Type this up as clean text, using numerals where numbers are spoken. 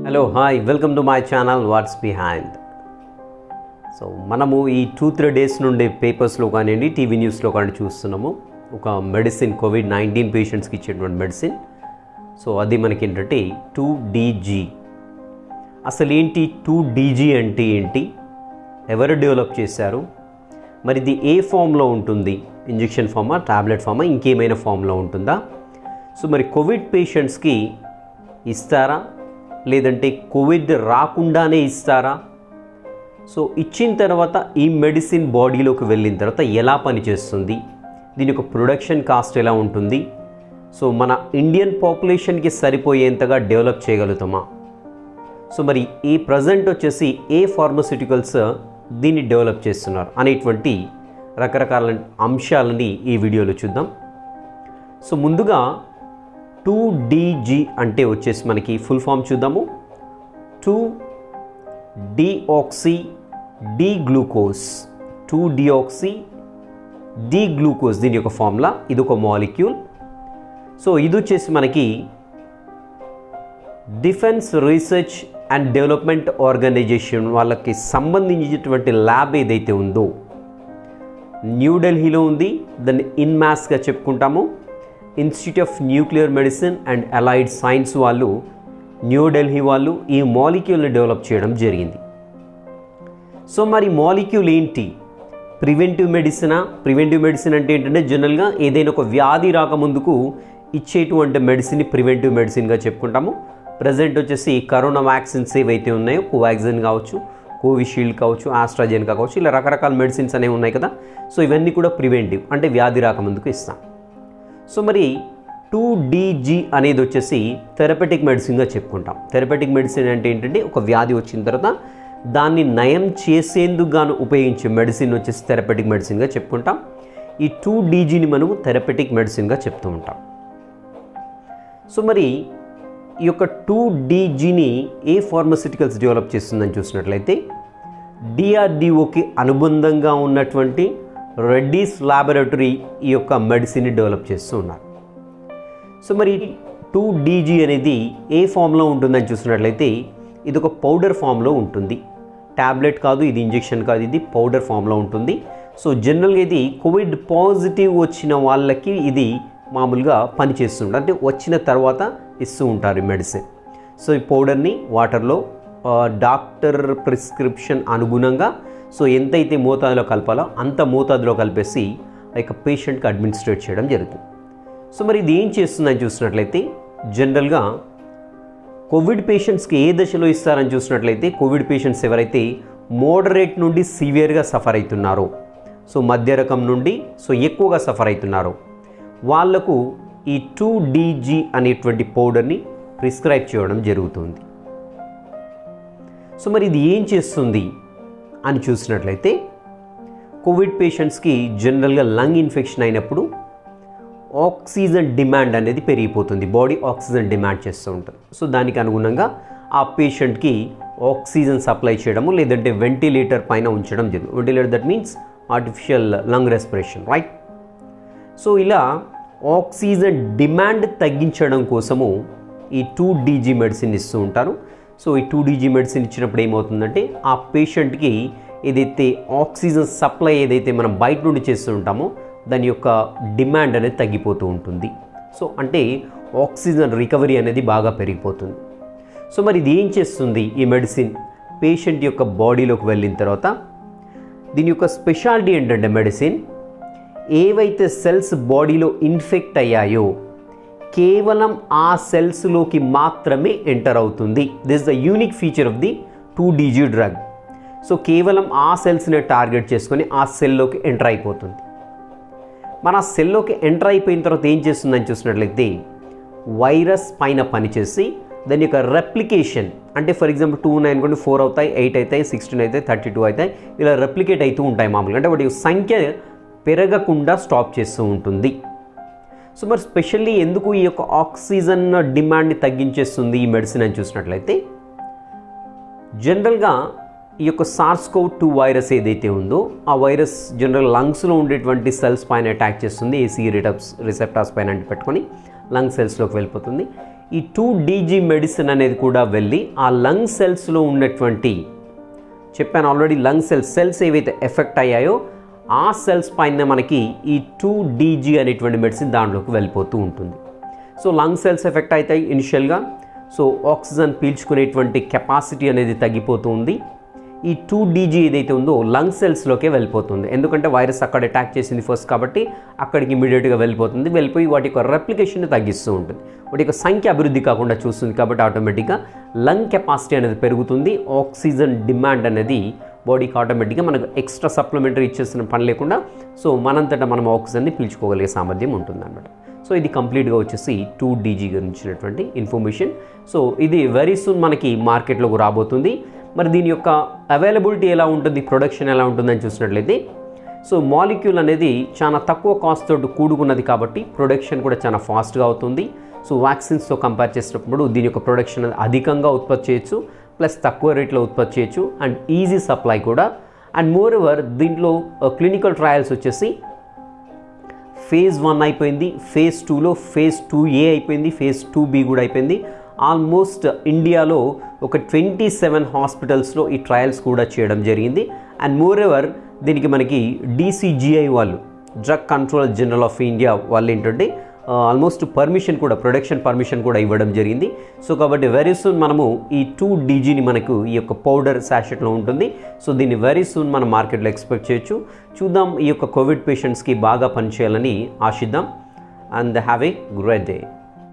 Hello hi welcome to my channel watts behind. So మనము ఈ 2-3 days నుండి పేపర్స్లో కానివ్వండి టీవీ న్యూస్లో కానీ చూస్తున్నాము ఒక మెడిసిన్ కోవిడ్-19 పేషెంట్స్కి ఇచ్చేటువంటి మెడిసిన్. సో అది మనకి ఏంటంటే 2DG. అసలు ఏంటి 2DG అంటే ఏంటి, ఎవరు డెవలప్ చేశారు, మరి ఇది ఏ ఫామ్లో ఉంటుంది, ఇంజెక్షన్ ఫామా, టాబ్లెట్ ఫామా, ఇంకేమైనా ఫామ్లో ఉంటుందా, సో మరి కోవిడ్ పేషెంట్స్కి ఇస్తారా లేదంటే కోవిడ్ రాకుండానే ఇస్తారా, సో ఇచ్చిన తర్వాత ఈ మెడిసిన్ బాడీలోకి వెళ్ళిన తర్వాత ఎలా పనిచేస్తుంది, దీని యొక్క ప్రొడక్షన్ కాస్ట్ ఎలా ఉంటుంది, సో మన ఇండియన్ పాపులేషన్కి సరిపోయేంతగా డెవలప్ చేయగలుగుతామా, సో మరి ఈ ప్రజెంట్ వచ్చేసి ఏ ఫార్మస్యూటికల్స్ దీన్ని డెవలప్ చేస్తున్నారు అనేటువంటి రకరకాల అంశాలని ఈ వీడియోలో చూద్దాం. సో ముందుగా 2DG అంటే వచ్చేసి మనకి ఫుల్ ఫామ్ చూద్దాము. 2-deoxy-D-గ్లూకోజ్. 2-deoxy-D-గ్లూకోజ్ దీని యొక్క ఫార్ములా, ఇది ఒక మాలిక్యూల్. సో ఇది వచ్చేసి మనకి defence research and development organisation వాళ్ళకి సంబంధించినటువంటి ల్యాబ్ ఏదైతే ఉందో న్యూఢిల్లీలో ఉంది, దాన్ని ఇన్మాస్గా చెప్పుకుంటాము. Institute of nuclear medicine and allied science వాళ్ళు, న్యూఢిల్లీ వాళ్ళు ఈ మాలిక్యూల్ని డెవలప్ చేయడం జరిగింది. సో మరి మాలిక్యూల్ ఏంటి, ప్రివెంటివ్ మెడిసినా? ప్రివెంటివ్ మెడిసిన్ అంటే ఏంటంటే జనరల్గా ఏదైనా ఒక వ్యాధి రాకముందుకు ఇచ్చేటువంటి మెడిసిన్ని ప్రివెంటివ్ మెడిసిన్గా చెప్పుకుంటాము. ప్రజెంట్ వచ్చేసి కరోనా వ్యాక్సిన్స్ ఏవైతే ఉన్నాయో, కోవాక్సిన్ కావచ్చు, కోవిషీల్డ్ కావచ్చు, ఆస్ట్రాజెనకా కావచ్చు, ఇలా రకరకాల మెడిసిన్స్ అనేవి ఉన్నాయి కదా. సో ఇవన్నీ కూడా ప్రివెంటివ్, అంటే వ్యాధి రాకముందుకు ఇస్తాం. సో మరి 2DG అనేది వచ్చేసి థెరపెటిక్ మెడిసిన్గా చెప్పుకుంటాం. థెరపెటిక్ మెడిసిన్ అంటే ఏంటంటే ఒక వ్యాధి వచ్చిన తర్వాత దాన్ని నయం చేసేందుకు గాను ఉపయోగించే మెడిసిన్ వచ్చేసి థెరపెటిక్ మెడిసిన్గా చెప్పుకుంటాం. ఈ 2DGని మనము థెరపెటిక్ మెడిసిన్గా చెప్తూ ఉంటాం. సో మరి ఈ యొక్క 2DGని ఏ ఫార్మస్యూటికల్స్ డెవలప్ చేస్తుందని చూసినట్లయితే DRDOకి అనుబంధంగా ఉన్నటువంటి రెడ్డీస్ ల్యాబొరేటరీ ఈ యొక్క మెడిసిన్ని డెవలప్ చేస్తూ ఉన్నారు. సో మరి 2DG అనేది ఏ ఫామ్లో ఉంటుందని చూసినట్లయితే ఇది ఒక పౌడర్ ఫామ్లో ఉంటుంది. ట్యాబ్లెట్ కాదు, ఇది ఇంజెక్షన్ కాదు, ఇది పౌడర్ ఫామ్లో ఉంటుంది. సో జనరల్గా ఇది కోవిడ్ పాజిటివ్ వచ్చిన వాళ్ళకి ఇది మామూలుగా పనిచేస్తుంది, అంటే వచ్చిన తర్వాత ఇస్తూ ఉంటారు ఈ మెడిసిన్. సో ఈ పౌడర్ని వాటర్లో డాక్టర్ ప్రిస్క్రిప్షన్ అనుగుణంగా సో ఎంతైతే మోతాదులో కలపాలో అంత మోతాదులో కలిపేసి ఆ యొక్క పేషెంట్కి అడ్మినిస్ట్రేట్ చేయడం జరుగుతుంది. సో మరి ఇది ఏం చేస్తుందని చూసినట్లయితే జనరల్గా కోవిడ్ పేషెంట్స్కి ఏ దశలో ఇస్తారని చూసినట్లయితే కోవిడ్ పేషెంట్స్ ఎవరైతే మోడరేట్ నుండి సివియర్గా సఫర్ అవుతున్నారో, సో మధ్య రకం నుండి సో ఎక్కువగా సఫర్ అవుతున్నారో వాళ్లకు ఈ 2DG అనేటువంటి పౌడర్ని ప్రిస్క్రైబ్ చేయడం జరుగుతుంది. సో మరి ఇది ఏం చేస్తుంది అని చూసినట్లయితే కోవిడ్ పేషెంట్స్కి జనరల్గా లంగ్ ఇన్ఫెక్షన్ అయినప్పుడు ఆక్సిజన్ డిమాండ్ అనేది పెరిగిపోతుంది, బాడీ ఆక్సిజన్ డిమాండ్ చేస్తూ ఉంటుంది. సో దానికి అనుగుణంగా ఆ పేషెంట్కి ఆక్సిజన్ సప్లై చేయడము లేదంటే వెంటిలేటర్ పైన ఉంచడం జరుగుతుంది. Ventilator that means artificial lung respiration, right. So ఇలా ఆక్సిజన్ డిమాండ్ తగ్గించడం కోసము ఈ 2DG మెడిసిన్ ఇస్తూ ఉంటారు. సో ఈ 2DG మెడిసిన్ ఇచ్చినప్పుడు ఏమవుతుందంటే ఆ పేషెంట్కి ఏదైతే ఆక్సిజన్ సప్లై ఏదైతే మనం బయట నుండి చేస్తూ ఉంటామో దాని యొక్క డిమాండ్ అనేది తగ్గిపోతూ ఉంటుంది. సో అంటే ఆక్సిజన్ రికవరీ అనేది బాగా పెరిగిపోతుంది. సో మరి ఇది ఏం చేస్తుంది ఈ మెడిసిన్ పేషెంట్ యొక్క బాడీలోకి వెళ్ళిన తర్వాత, దీని యొక్క స్పెషాలిటీ ఏంటంటే మెడిసిన్ ఏవైతే సెల్స్ బాడీలో ఇన్ఫెక్ట్ అయ్యాయో కేవలం ఆ సెల్స్లోకి మాత్రమే ఎంటర్ అవుతుంది. This the unique feature of the 2DG drug. So కేవలం ఆ సెల్స్ని టార్గెట్ చేసుకొని ఆ సెల్లోకి ఎంటర్ అయిపోతుంది. మన ఆ సెల్లోకి ఎంటర్ అయిపోయిన తర్వాత ఏం చేస్తుందని చూసినట్లయితే వైరస్ పైన పనిచేసి దాని యొక్క రెప్లికేషన్, అంటే ఫర్ ఎగ్జాంపుల్ 2 అనుకోండి 4 అవుతాయి, 8 అవుతాయి, 16 అవుతాయి, 32 అవుతాయి, ఇలా రెప్లికేట్ అవుతూ ఉంటాయి మామూలుగా, అంటే వాటి సంఖ్య పెరగకుండా స్టాప్ చేస్తూ ఉంటుంది. సో మరి స్పెషల్లీ ఎందుకు ఈ యొక్క ఆక్సిజన్ డిమాండ్ని తగ్గించేస్తుంది ఈ మెడిసిన్ అని చూసినట్లయితే జనరల్గా ఈ యొక్క SARS-CoV-2 వైరస్ ఏదైతే ఉందో ఆ వైరస్ జనరల్ లంగ్స్లో ఉండేటువంటి సెల్స్ పైన అటాక్ చేస్తుంది, ఏసీ రిసెప్టార్స్ పైన పెట్టుకొని లంగ్ సెల్స్లోకి వెళ్ళిపోతుంది. ఈ 2DG మెడిసిన్ అనేది కూడా వెళ్ళి ఆ లంగ్ సెల్స్లో ఉన్నటువంటి, చెప్పాను ఆల్రెడీ, లంగ్ సెల్స్ ఏవైతే ఎఫెక్ట్ అయ్యాయో ఆ సెల్స్ పైన మనకి ఈ 2DG అనేటువంటి మెడిసిన్ దాంట్లోకి వెళ్ళిపోతూ ఉంటుంది. సో లంగ్ సెల్స్ ఎఫెక్ట్ అవుతాయి ఇనిషియల్గా. సో ఆక్సిజన్ పీల్చుకునేటువంటి కెపాసిటీ అనేది తగ్గిపోతూ ఉంది. ఈ 2DG ఏదైతే ఉందో లంగ్ సెల్స్లోకే వెళ్ళిపోతుంది. ఎందుకంటే వైరస్ అక్కడ అటాక్ చేసింది ఫస్ట్ కాబట్టి అక్కడికి ఇమీడియట్గా వెళ్ళిపోయి వాటి యొక్క రెప్లికేషన్ని తగ్గిస్తూ ఉంటుంది. వాటి యొక్క సంఖ్య అభివృద్ధి కాకుండా చూస్తుంది కాబట్టి ఆటోమేటిక్గా లంగ్ కెపాసిటీ అనేది పెరుగుతుంది. ఆక్సిజన్ డిమాండ్ అనేది బాడీకి ఆటోమేటిక్గా మనకు ఎక్స్ట్రా సప్లిమెంటరీ ఇచ్చేసిన పని లేకుండా సో మనంతటా మనం ఆక్సిజన్ని పీల్చుకోగలిగే సామర్థ్యం ఉంటుంది అన్నమాట. సో ఇది కంప్లీట్గా వచ్చేసి 2DG గురించినటువంటి ఇన్ఫర్మేషన్. సో ఇది వెరీ సూన్ మనకి మార్కెట్లోకి రాబోతుంది. మరి దీని యొక్క అవైలబిలిటీ ఎలా ఉంటుంది, ప్రొడక్షన్ ఎలా ఉంటుందని చూసినట్లయితే, సో మాలిక్యూల్ అనేది చాలా తక్కువ కాస్ట్ తోటి కూడుకున్నది కాబట్టి ప్రొడక్షన్ కూడా చాలా ఫాస్ట్గా అవుతుంది. సో వ్యాక్సిన్స్తో కంపేర్ చేసినప్పుడు దీని యొక్క ప్రొడక్షన్ అధికంగా ఉత్పత్తి చేయొచ్చు, ప్లస్ తక్కువ రేట్లో ఉత్పత్తి చేయొచ్చు అండ్ ఈజీ సప్లై కూడా. అండ్ మోర్ ఓవర్ దీంట్లో క్లినికల్ ట్రయల్స్ వచ్చేసి phase 1 అయిపోయింది, phase 2లో phase 2A అయిపోయింది, phase 2B కూడా అయిపోయింది. ఆల్మోస్ట్ ఇండియాలో ఒక 27 హాస్పిటల్స్లో ఈ ట్రయల్స్ కూడా చేయడం జరిగింది. అండ్ మోర్ ఓవర్ దీనికి మనకి DCGI వాళ్ళు, drug controller general of India వాళ్ళు ఏంటంటే ఆల్మోస్ట్ ప్రొడక్షన్ పర్మిషన్ కూడా ఇవ్వడం జరిగింది. సో కాబట్టి వెరీ సూన్ మనము ఈ 2DGని మనకు ఈ యొక్క పౌడర్ శాషెట్లో ఉంటుంది. సో దీన్ని వెరీ సూన్ మనం మార్కెట్లో ఎక్స్పెక్ట్ చేయొచ్చు. చూద్దాం, ఈ యొక్క కోవిడ్ పేషెంట్స్కి బాగా పనిచేయాలని ఆశిద్దాం. And have a great day.